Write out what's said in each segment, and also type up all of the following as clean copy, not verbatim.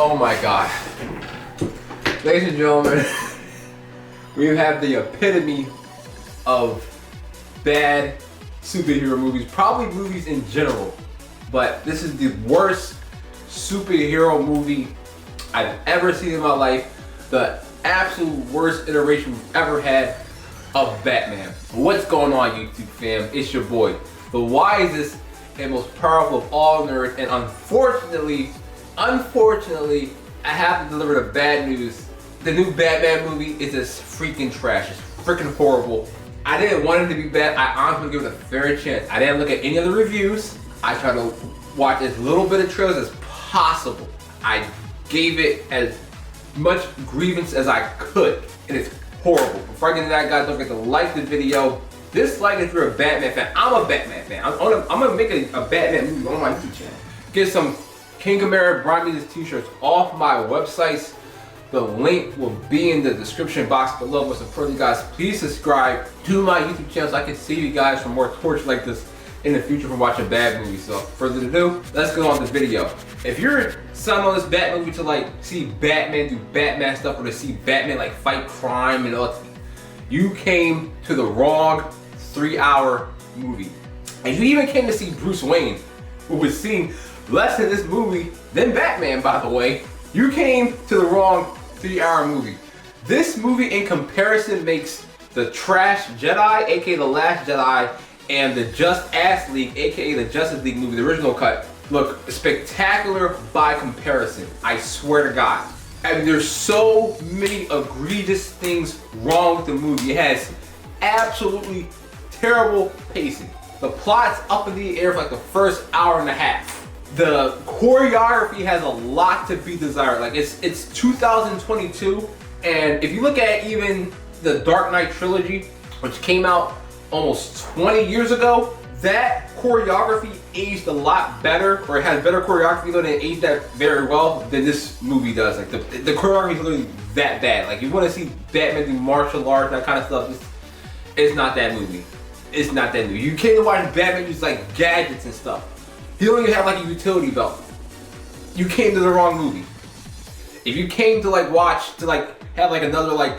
Oh my god. Ladies and gentlemen, we have the epitome of bad superhero movies, probably movies in general, but this is the worst superhero movie I've ever seen in my life. The absolute worst iteration we've ever had of Batman. What's going on, YouTube fam? It's your boy, the wisest and most powerful of all nerds, and unfortunately, I have to deliver the bad news. The new Batman movie is just freaking trash. It's freaking horrible. I didn't want it to be bad. I honestly give it a fair chance. I didn't look at any of the reviews. I tried to watch as little bit of trailers as possible. I gave it as much grievance as I could, and it's horrible. Before I get into that, guys, don't forget to like the video. Dislike if you're a Batman fan. I'm a Batman fan. I'm gonna make a Batman movie on my YouTube channel. Get some King Kamara Brimezus t-shirts off my websites. The link will be in the description box below. But support you guys, please subscribe to my YouTube channel so I can save you guys from more torture like this in the future from watching bad movies. So further ado, let's go on this video. If you're signed on this Batman movie to like see Batman do Batman stuff or to see Batman like fight crime and all that, you came to the wrong 3-hour movie. And you even came to see Bruce Wayne, who was seen less in this movie than Batman, by the way. You came to the wrong 3-hour movie. This movie in comparison makes the Trash Jedi, aka The Last Jedi, and the Just Ass League, aka the Justice League movie, the original cut, look spectacular by comparison. I swear to God. I mean, there's so many egregious things wrong with the movie. It has absolutely terrible pacing. The plot's up in the air for like the first hour and a half. The choreography has a lot to be desired. Like it's 2022, and if you look at even the Dark Knight trilogy, which came out almost 20 years ago, that choreography aged a lot better, or it has better choreography, though it aged that very well than this movie does. Like the choreography is literally that bad. Like if you want to see Batman do martial arts, that kind of stuff, it's not that movie. It's not that movie. You came to watch Batman use like gadgets and stuff. He don't even have like a utility belt. You came to the wrong movie. If you came to like watch, to like have like another like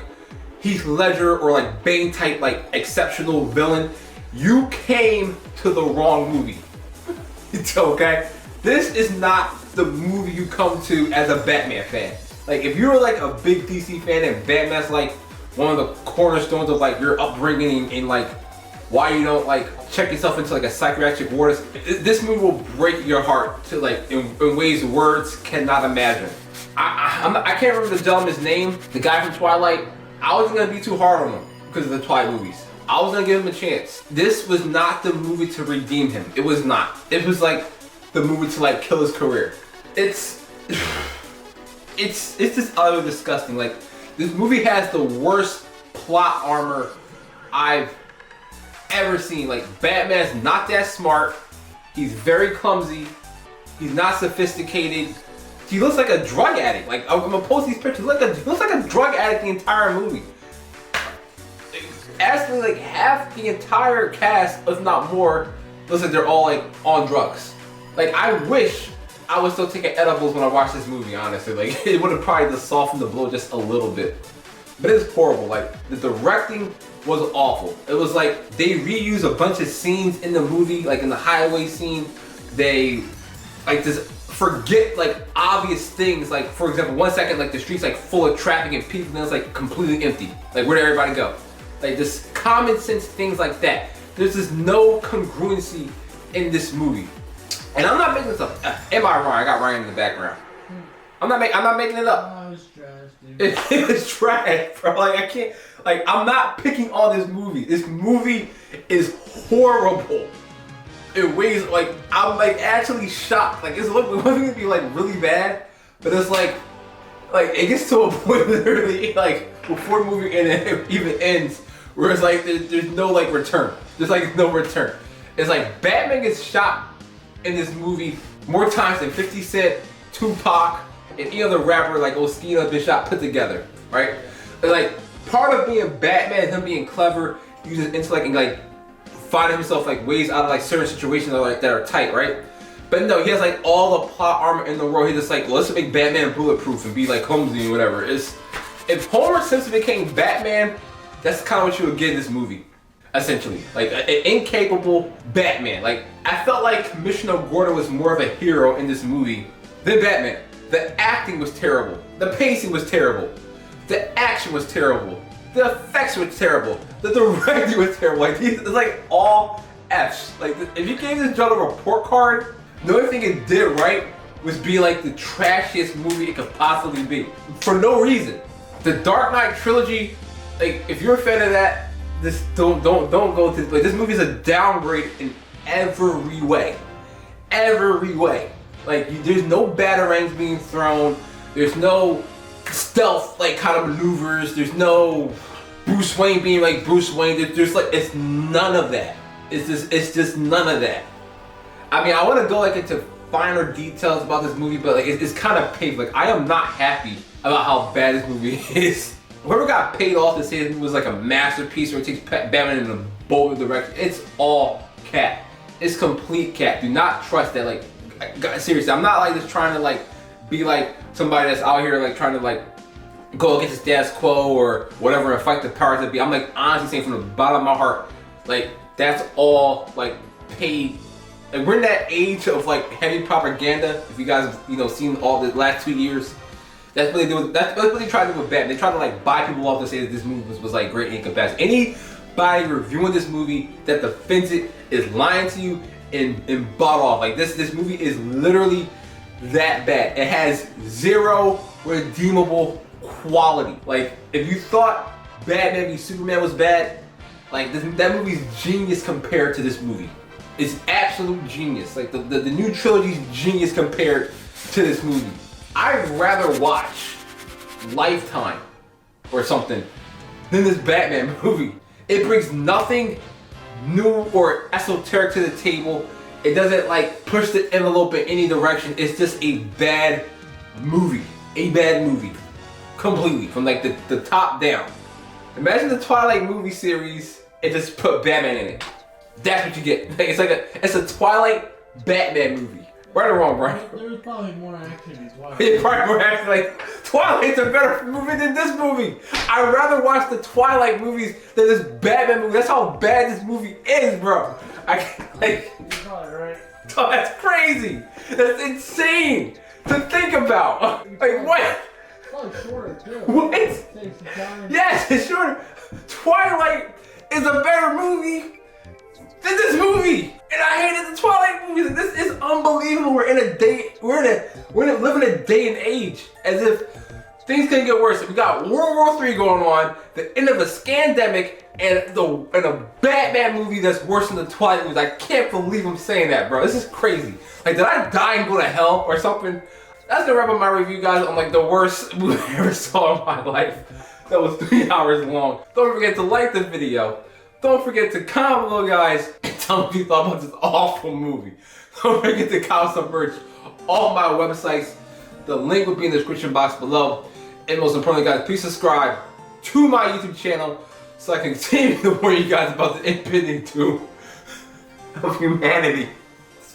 Heath Ledger or like Bane type like exceptional villain, you came to the wrong movie. It's okay? This is not the movie you come to as a Batman fan. Like if you're like a big DC fan and Batman's like one of the cornerstones of like your upbringing and like why you don't like check yourself into like a psychiatric ward, this movie will break your heart to like in ways words cannot imagine. I can't remember the gentleman's name, the guy from Twilight. I wasn't gonna be too hard on him because of the Twilight movies. I was gonna give him a chance. This was not the movie to redeem him. It was not. It was like the movie to like kill his career. It's just utterly disgusting. Like this movie has the worst plot armor I've ever seen. Like Batman's not that smart. He's very clumsy. He's not sophisticated. He looks like a drug addict. Like I'm gonna post these pictures. He looks like a drug addict the entire movie. Actually, like half the entire cast, if not more, looks like they're all like on drugs. Like I wish I was still taking edibles when I watched this movie. Honestly, like it would have probably just softened the blow just a little bit. But it's horrible. Like the directing was awful. It was like they reused a bunch of scenes in the movie, like in the highway scene. They like just forget like obvious things. Like for example, 1 second like the street's like full of traffic and people, and then it's like completely empty. Like where did everybody go? Like just common sense things like that. There's just no congruency in this movie. And I'm not making this up. Am I wrong? I got Ryan in the background. I'm not making it up. Oh, it's trash, dude. It's trash, bro. Like I can't. Like I'm not picking on this movie. This movie is horrible. In ways like I'm like actually shocked. Like it's one thing to be like really bad, but it's like it gets to a point literally like before the movie even ends where it's like there's no like return. There's like no return. It's like Batman gets shot in this movie more times than 50 Cent, Tupac, and any other rapper like Oskino has been shot put together, right? And, like part of being Batman is him being clever, using intellect and like finding himself like ways out of like certain situations that are tight, right? But no, he has like all the plot armor in the world. He's just like, let's make Batman bulletproof and be like clumsy and whatever. If Homer Simpson became Batman, that's kind of what you would get in this movie. Essentially, like an incapable Batman. Like, I felt like Commissioner Gordon was more of a hero in this movie than Batman. The acting was terrible. The pacing was terrible. The action was terrible. The effects were terrible. The directing was terrible. Like, it's like all F's. Like, if you gave this job a report card, the only thing it did right was be like the trashiest movie it could possibly be. For no reason. The Dark Knight trilogy, like, if you're a fan of that, this don't go to, like, this movie is a downgrade in every way. Every way. Like, there's no batarangs being thrown. There's no stealth, like, kind of maneuvers. There's no Bruce Wayne being like Bruce Wayne. There's like, it's none of that. It's just none of that. I mean, I want to go like into finer details about this movie, but like, it's kind of paid. Like, I am not happy about how bad this movie is. Whoever got paid off to say this movie was like a masterpiece or it takes Batman in a bold direction, it's all cap. It's complete cap. Do not trust that. Like, seriously, I'm not like just trying to like be like somebody that's out here like trying to like go against the status quo or whatever and fight the powers that be. I'm like honestly saying from the bottom of my heart, like, that's all like paid. Like, we're in that age of like heavy propaganda. If you guys, you know, seen all the last 2 years, that's what they do. That's what they try to do with Batman. They try to like buy people off to say that this movie was like great in comparison. Anybody reviewing this movie that defends it is lying to you and bought off. Like, this movie is literally that bad. It has zero redeemable quality. Like, if you thought Batman v Superman was bad, like, that movie's genius compared to this movie. It's absolute genius. Like, the new trilogy's genius compared to this movie. I'd rather watch Lifetime or something than this Batman movie. It brings nothing new or esoteric to the table. It doesn't like push the envelope in any direction. It's just a bad movie. A bad movie. Completely. From like the top down. Imagine the Twilight movie series and just put Batman in it. That's what you get. Like, it's a Twilight Batman movie. Right or wrong, Brian? There's probably more action in Twilight. It's probably more action. Like, Twilight's a better movie than this movie. I'd rather watch the Twilight movies than this Batman movie. That's how bad this movie is, bro. You're probably right. Oh, that's crazy. That's insane to think about. Like, what? It's probably shorter too. What? It takes some time. Yes, it's shorter. Twilight is a better movie than this movie. And I hated the Twilight movies. This is unbelievable. We're living a day and age as if things couldn't get worse. We got World War III going on, the end of a scandemic, and a Batman movie that's worse than the Twilight movies. I can't believe I'm saying that, bro. This is crazy. Like, did I die and go to hell or something? That's gonna wrap up my review, guys, on like the worst movie I ever saw in my life. That was 3 hours long. Don't forget to like the video. Don't forget to comment below, guys, and tell me what you thought about this awful movie. Don't forget to cop some merch. All my websites, the link will be in the description box below. And most importantly, guys, please subscribe to my YouTube channel so I can continue to warn you guys about the impending doom of humanity.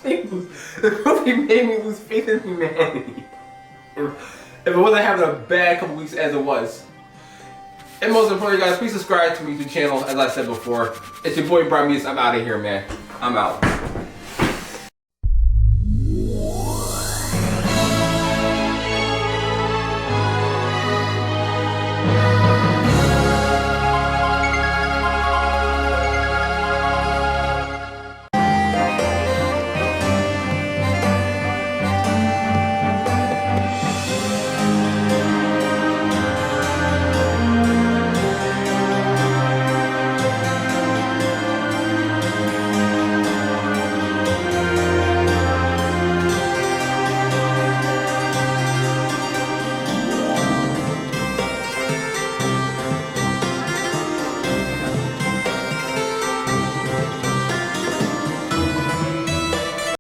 The movie made me lose faith in humanity. If it wasn't having a bad couple weeks as it was. And most importantly, guys, please subscribe to my YouTube channel, as I said before. It's your boy Brimezus. I'm out of here, man. I'm out.